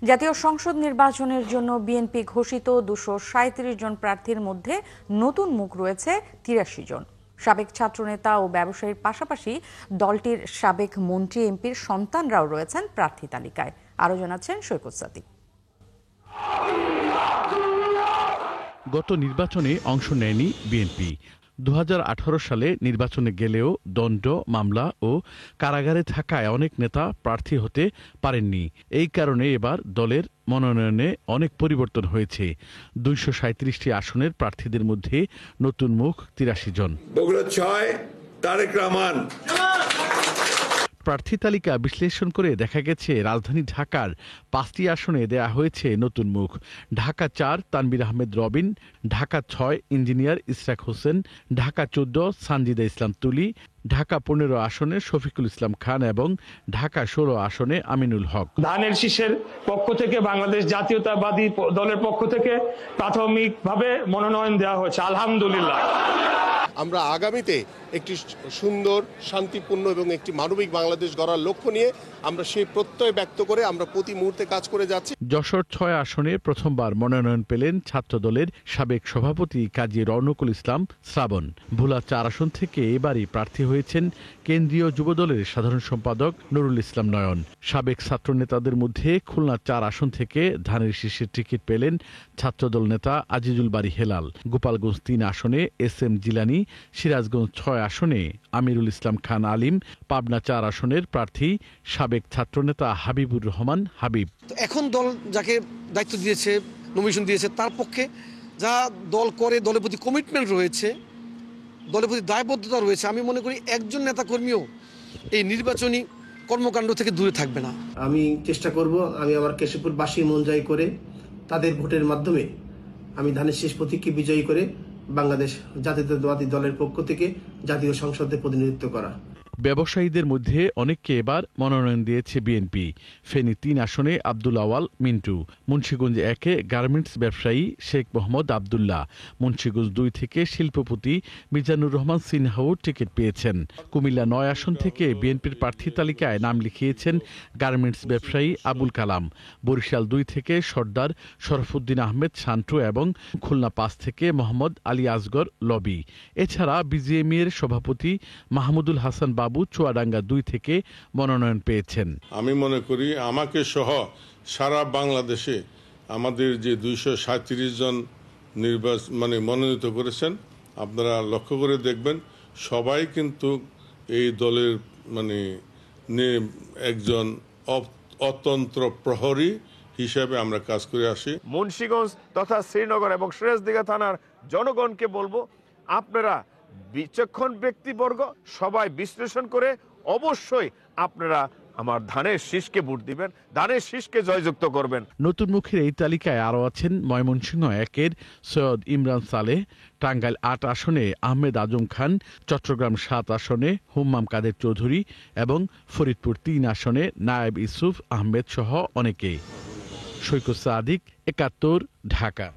জাতীয় সংসদ নির্বাচনের জন্য বিএনপি ঘোষিত 237 জন প্রার্থীর মধ্যে নতুন মুখ রয়েছে 83 জন। সাবেক ছাত্রনেতা ও ব্যবসায়ীর পাশাপাশি দলটির সাবেক মন্ত্রী এমপির সন্তানরাও রয়েছেন প্রার্থী তালিকায়। আরও জানাচ্ছেন সৈকত সাদিক। গত নির্বাচনে অংশ নেয়নি বিএনপি। 2018 সালে নির্বাচনে গেলেও দণ্ড, মামলা ও কারাগারে থাকায় অনেক নেতা প্রার্থী হতে পারেননি। এই কারণে এবার দলের মনোনয়নে অনেক পরিবর্তন হয়েছে। 237টি আসনের প্রার্থীদের মধ্যে নতুন মুখ 83 জন। বগুড়া 6 তারেক রহমান। প্রার্থী তালিকা বিশ্লেষণ করে দেখা গেছে রাজধানী ঢাকার 5টি আসনে দেয়া হয়েছে নতুন মুখ। ঢাকা 4 তানবির আহমেদ রবিন, ঢাকা 6 ইঞ্জিনিয়ার ইসরাক হোসেন, ঢাকা 14 সানজিদা ইসলাম তুলি, ঢাকা 15 আসনে শফিকুল ইসলাম খান এবং ঢাকা 16 আসনে আমিনুল হক। ধানের শীষের পক্ষ থেকে বাংলাদেশ জাতীয়তাবাদী দলের পক্ষ থেকে প্রাথমিকভাবে মনোনয়ন দেওয়া হয়েছে, আলহামদুলিল্লাহ। আমরা আগামীতে একটি সুন্দর, শান্তিপূর্ণ এবং একটি মানবিক বাংলাদেশ গড়ার লক্ষ্য নিয়ে আমরা সেই প্রত্যয় ব্যক্ত করে আমরা প্রতি মুহূর্তে কাজ করে যাচ্ছি। যশোর 6 আসনে প্রথমবার মনোনয়ন পেলেন ছাত্রদলের সাবেক সভাপতি কাজী রওনকুল ইসলাম শ্রাবণ। ভোলা 4 আসন থেকে এবারই প্রার্থী হয়েছেন কেন্দ্রীয় যুবদলের সাধারণ সম্পাদক নুরুল ইসলাম নয়ন। সাবেক ছাত্র নেতাদের মধ্যে খুলনা 4 আসন থেকে ধানের শীষের টিকিট পেলেন ছাত্রদল নেতা আজিজুল বারী হেলাল। গোপালগঞ্জ 3 আসনে SM জিলানী, সিরাজগঞ্জ 6 আসনে আমিরুল ইসলাম খান আলিম, পাবনা 4 আসনের প্রার্থী সাবেক ছাত্রনেতা হাবিবুর রহমান হাবিব। এখন দল যাকে দায়িত্ব দিয়েছে, নমিনেশন দিয়েছে, তার পক্ষে যা দল করে, দলের প্রতি কমিটমেন্ট রয়েছে, দলের প্রতি দায়বদ্ধতা রয়েছে, আমি মনে করি একজন নেতা কর্মীও এই নির্বাচনী কর্মকাণ্ড থেকে দূরে থাকবে না। আমি চেষ্টা করব আমি আমার কেশবপুরবাসী মন জয় করে তাদের ভোটের মাধ্যমে আমি ধানের শীষ প্রতীককে বিজয়ী করে বাংলাদেশ জাতীয়তাবাদী দলের পক্ষ থেকে জাতীয় সংসদে প্রতিনিধিত্ব করা। ব্যবসায়ীদের মধ্যে অনেককে এবার মনোনয়ন দিয়েছে বিএনপি। ফেনী 3 আসনে আব্দুল আওয়াল মিন্টু, মুন্সিগঞ্জ 1-এ গার্মেন্টস ব্যবসায়ী শেখ মোহাম্মদ আবদুল্লাহ, মুন্সিগঞ্জ 2 থেকে শিল্পপতি মিজানুর রহমান সিনহাও টিকিট পেয়েছেন। কুমিল্লা 9 আসন থেকে বিএনপির প্রার্থী তালিকায় নাম লিখিয়েছেন গার্মেন্টস ব্যবসায়ী আবুল কালাম। বরিশাল 2 থেকে সর্দার শরফুদ্দিন আহমেদ শান্টু এবং খুলনা 5 থেকে মোহাম্মদ আলী আসগর লবি। এছাড়া বিজিএমইএ এর সভাপতি মাহমুদুল হাসান বাবু চুয়াডাঙ্গা 2 থেকে মনোনয়ন পেয়েছেন। আমি মনে করি আমাকে সহ সারা বাংলাদেশে আমাদের যে 237 জন মনোনীত করেছেন, আপনারা লক্ষ্য করে দেখবেন সবাই কিন্তু এই দলের একজন অতন্ত্র প্রহরী হিসাবে আমরা কাজ করে আসি। মুন্সিগঞ্জ তথা শ্রীনগর এবং সিরাজদিঘা থানার জনগণকে বলবো, আপনারা বিচক্ষণ ব্যক্তিবর্গ সবাই বিশ্লেষণ করে অবশ্যই আপনারা আমার ধানের শীষকে ভোট দিবেন, ধানের শীষকে জয়যুক্ত করবেন। নতুন মুখের এই তালিকায় আরও আছেন ময়মনসিংহ 1-এর সৈয়দ ইমরান সালেহ, টাঙ্গাইল 8 আসনে আহমেদ আজম খান, চট্টগ্রাম 7 আসনে হুম্মাম কাদের চৌধুরী এবং ফরিদপুর 3 আসনে নায়েব ইউসুফ আহমেদ সহ অনেকে। সৈকত সাদিক, 71, ঢাকা।